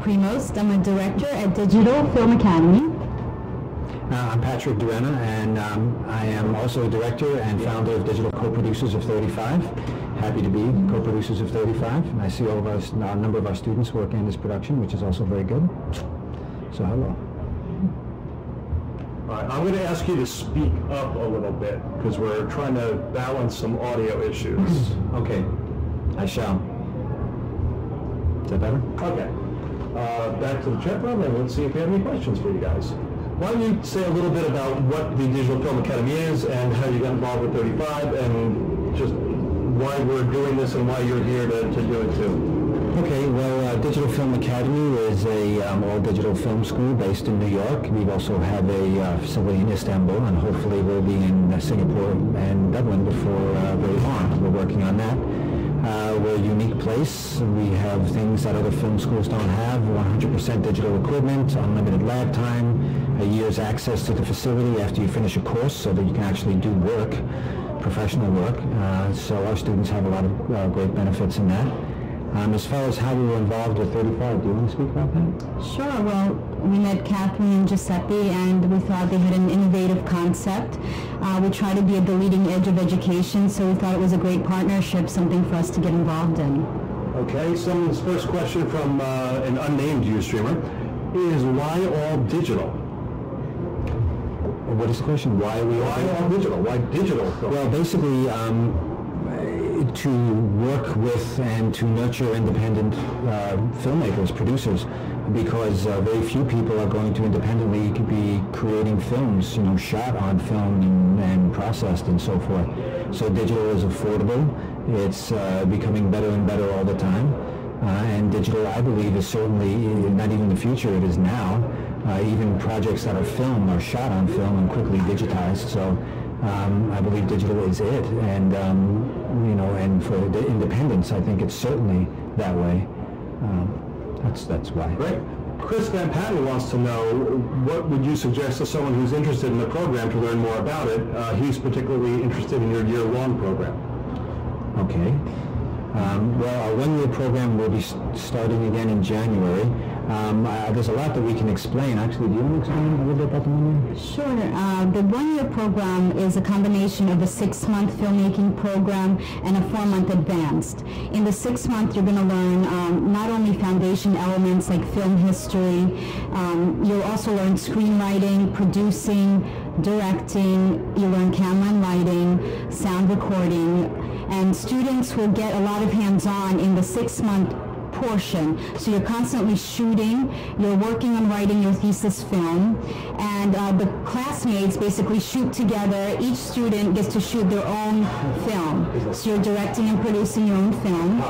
Premost. I'm a director at Digital Film Academy. I'm Patrick Durena, and I am also a director and founder of Digital Co-Producers of 35. Happy to be co-producers of 35. And I see all of us, a number of our students working in this production, which is also very good. So hello. All right, I'm going to ask you to speak up a little bit because we're trying to balance some audio issues. Okay, I shall. Is that better? Okay. Back to the chat room, and let's see if we have any questions for you guys. Why don't you say a little bit about what the Digital Film Academy is and how you got involved with 35 and just why we're doing this and why you're here to do it too. Okay, well, Digital Film Academy is a all-digital film school based in New York. We also have a facility in Istanbul, and hopefully we'll be in Singapore and Dublin before very long. We're working on that. We're a unique place. We have things that other film schools don't have: 100% digital equipment, unlimited lab time, a year's access to the facility after you finish a course so that you can actually do work, professional work. So our students have a lot of great benefits in that. As far as how we were involved with 35, do you want to speak about that? Sure. Well, we met Kathleen and Giuseppe, and we thought they had an innovative concept. We try to be at the leading edge of education, so we thought it was a great partnership, something for us to get involved in. Okay, someone's first question from an unnamed Ustreamer is why all digital? What is the question? Why are we all digital? Why digital? Well, basically, to work with and to nurture independent filmmakers, producers, because very few people are going to independently be creating films, you know, shot on film and processed and so forth. So digital is affordable. It's becoming better and better all the time. And digital, I believe, is certainly, not even the future, it is now. Even projects that are filmed are shot on film and quickly digitized. So I believe digital is it, and you know, and for the independence, I think it's certainly that way. That's why. Great. Chris Van Patten wants to know, what would you suggest to someone who's interested in the program to learn more about it? He's particularly interested in your year-long program. Okay. Well, our one-year program will be starting again in January. There's a lot that we can explain. Actually, do you want to explain a little bit about the one-year? Sure. The one-year program is a combination of a 6-month filmmaking program and a 4-month advanced. In the 6-month, you're going to learn not only foundation elements like film history, you'll also learn screenwriting, producing, directing, you learn camera and lighting, sound recording, and students will get a lot of hands-on in the 6-month portion. So you're constantly shooting, you're working on writing your thesis film, and the classmates basically shoot together. Each student gets to shoot their own film. So you're directing and producing your own film.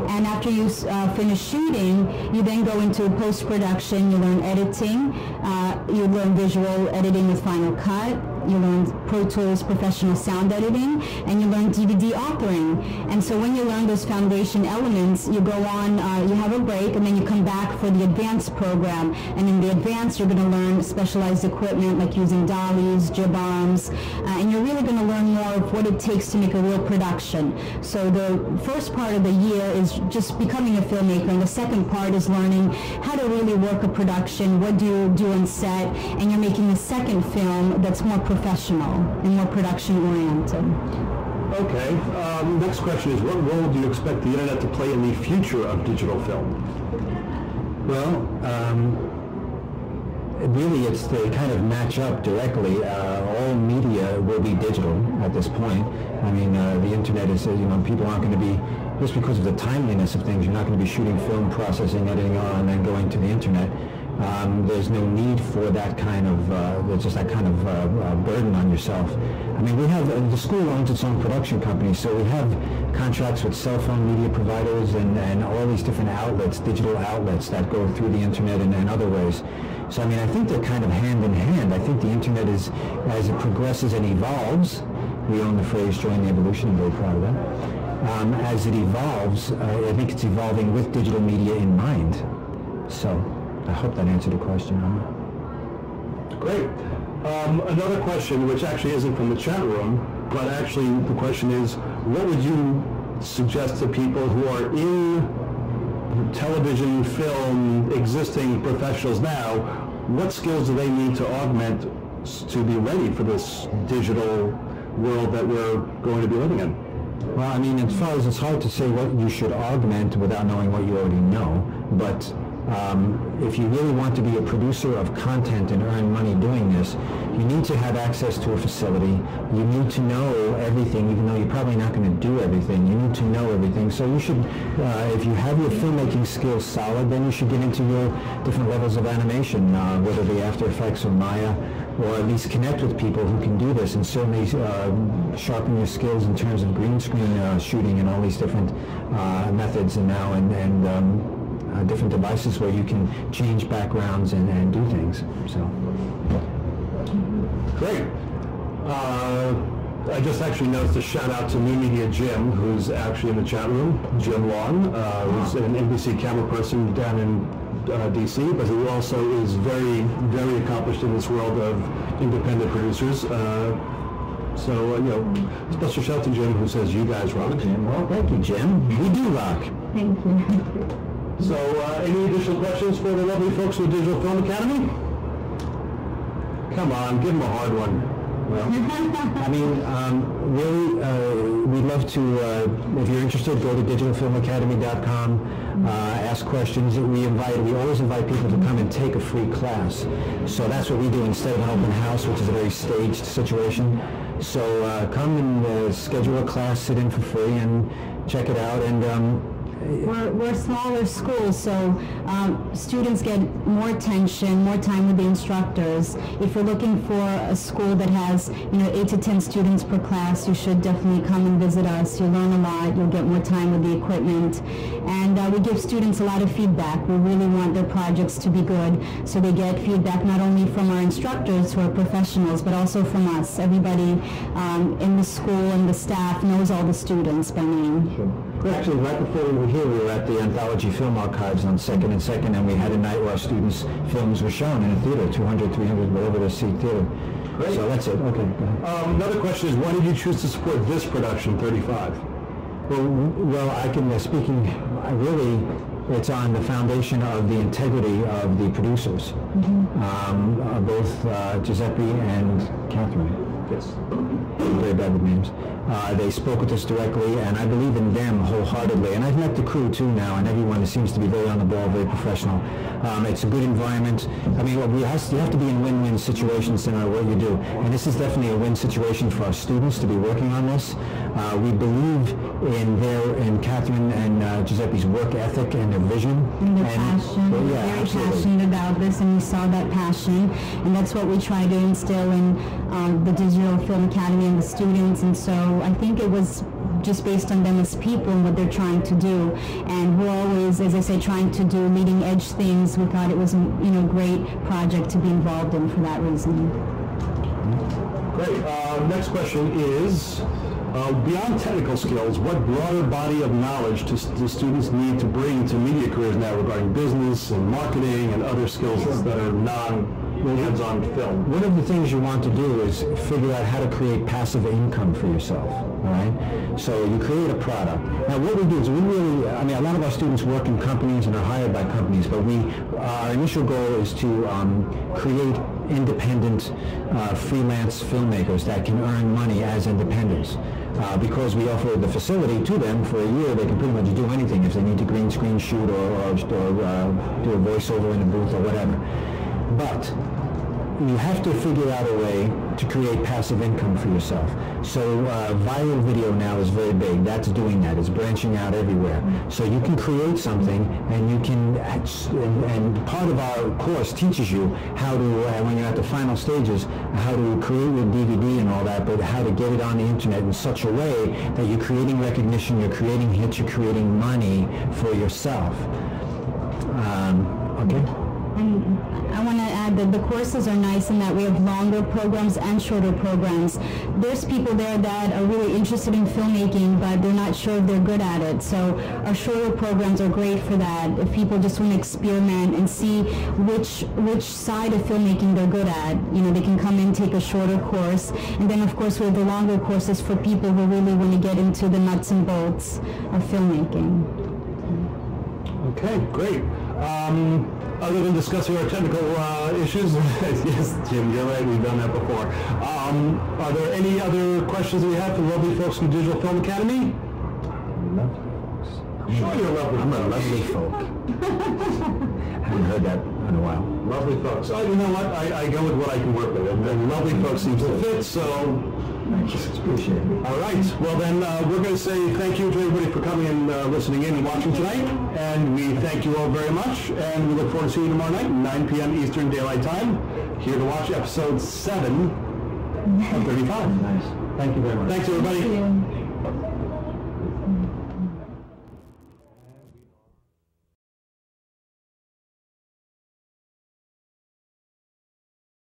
And after you finish shooting, you then go into post-production. You learn editing, you learn visual editing with Final Cut, you learn Pro Tools professional sound editing, and you learn DVD authoring. And so when you learn those foundation elements, you go on, you have a break, and then you come back for the advanced program. And in the advanced, you're going to learn specialized equipment like using dollies, jib arms, and you're really going to learn more of what it takes to make a real production. So the first part of the year is just becoming a filmmaker, and the second part is learning how to really work a production, what do you do on set, and you're making a second film that's more professional and more production-oriented. Okay. Next question is, what role do you expect the internet to play in the future of digital film? Well, really, they kind of match up directly. All media will be digital at this point. I mean, the internet is, you know, people aren't going to be, just because of the timeliness of things, you're not going to be shooting film, processing, editing on, and then going to the internet. There's no need for that kind of, there's just that kind of burden on yourself. I mean, we have, the school owns its own production company, so we have contracts with cell phone media providers and all these different outlets, digital outlets that go through the internet and other ways. So, I mean, I think they're kind of hand in hand. I think the internet is, as it progresses and evolves, we own the phrase join the evolution, I'm very proud of that. As it evolves, I think it's evolving with digital media in mind. So, I hope that answered the question. Great. Another question, which actually isn't from the chat room, but actually the question is, what would you suggest to people who are in television, film, existing professionals now, what skills do they need to augment to be ready for this digital world that we're going to be living in? Well, I mean, as far as it's hard to say what you should augment without knowing what you already know, but if you really want to be a producer of content and earn money doing this, you need to have access to a facility. You need to know everything, even though you're probably not going to do everything. You need to know everything. So you should, if you have your filmmaking skills solid, then you should get into your different levels of animation, whether it be After Effects or Maya, or at least connect with people who can do this, and certainly sharpen your skills in terms of green screen shooting and all these different methods and now different devices where you can change backgrounds and do things. So. Great. I just actually noticed a shout out to New Media Jim, who's actually in the chat room. Jim Long, who's an NBC camera person down in DC, but who also is very, very accomplished in this world of independent producers. So, special shout out to Jim, who says, "You guys rock." Well, thank you, Jim. We do rock. Thank you. So, any additional questions for the lovely folks with Digital Film Academy? Come on, give them a hard one. Well, I mean, really, we'd love to, if you're interested, go to digitalfilmacademy.com, ask questions. We always invite people to come and take a free class. So that's what we do instead of an open house, which is a very staged situation. So come and schedule a class, sit in for free, and check it out. And we're a smaller school, so students get more attention, more time with the instructors. If you're looking for a school that has 8 to 10 students per class, you should definitely come and visit us. You'll learn a lot. You'll get more time with the equipment, and we give students a lot of feedback. We really want their projects to be good, so they get feedback not only from our instructors who are professionals, but also from us. Everybody in the school and the staff knows all the students by name. Sure. Actually, right before we were here, we were at the Anthology Film Archives on 2nd and 2nd, and we had a night where our students' films were shown in a theater, 200, 300, whatever the seat theater. Great. So that's it. Okay, go ahead. Another question is, why did you choose to support this production, 35? Well, I can, really, it's on the foundation of the integrity of the producers, both Giuseppe and Catherine. Yes. I'm very bad with names. They spoke with us directly, and I believe in them wholeheartedly. And I've met the crew too now, and everyone seems to be very on the ball, very professional. It's a good environment. I mean, you have to be in win-win situations no matter what you do. And this is definitely a win situation for our students to be working on this. We believe in Catherine and Giuseppe's work ethic and their vision. And their passion. Well, Very absolutely. passionate about this, and we saw that passion. And that's what we try to instill in the Digital Film Academy and the students. And so I think it was just based on them as people and what they're trying to do. And we're always, as I say, trying to do leading edge things. We thought it was a great project to be involved in for that reason. Great. Next question is, beyond technical skills, what broader body of knowledge do students need to bring to media careers now regarding business and marketing and other skills that are non-hands-on film? One of the things you want to do is figure out how to create passive income for yourself, all right? So you create a product. Now what we do is a lot of our students work in companies and are hired by companies, but our initial goal is to create independent freelance filmmakers that can earn money as independents. Because we offer the facility to them for a year, they can pretty much do anything if they need to green screen shoot or do a voiceover in a booth or whatever. But you have to figure out a way to create passive income for yourself. So viral video now is very big. That's doing that. It's branching out everywhere. So you can create something, and you can, and part of our course teaches you how to, when you're at the final stages, how to create your DVD and all that, but how to get it on the internet in such a way that you're creating recognition, you're creating hits, you're creating money for yourself. Okay? And I want to add that the courses are nice in that we have longer programs and shorter programs. There's people there that are really interested in filmmaking, but they're not sure if they're good at it. So our shorter programs are great for that. If people just want to experiment and see which side of filmmaking they're good at, they can come in, take a shorter course. And then, of course, we have the longer courses for people who really want to get into the nuts and bolts of filmmaking. Okay. Okay, great. Other than discussing our technical issues, yes, Jim, you're right, we've done that before. Are there any other questions that we have for the lovely folks from Digital Film Academy? Lovely folks. Sure, you're lovely. I'm a lovely folk. Haven't heard that in a while. Lovely folks. You know what? I go with what I can work with, and lovely folks seems to fit, so... Thanks. Appreciate it. All right. Well, then we're going to say thank you to everybody for coming and listening in and watching tonight, and we thank you all very much, and we look forward to seeing you tomorrow night, 9 p.m. Eastern Daylight Time, here to watch episode 7 of 35. Nice. Thank you very much. Thanks, everybody. Thank you.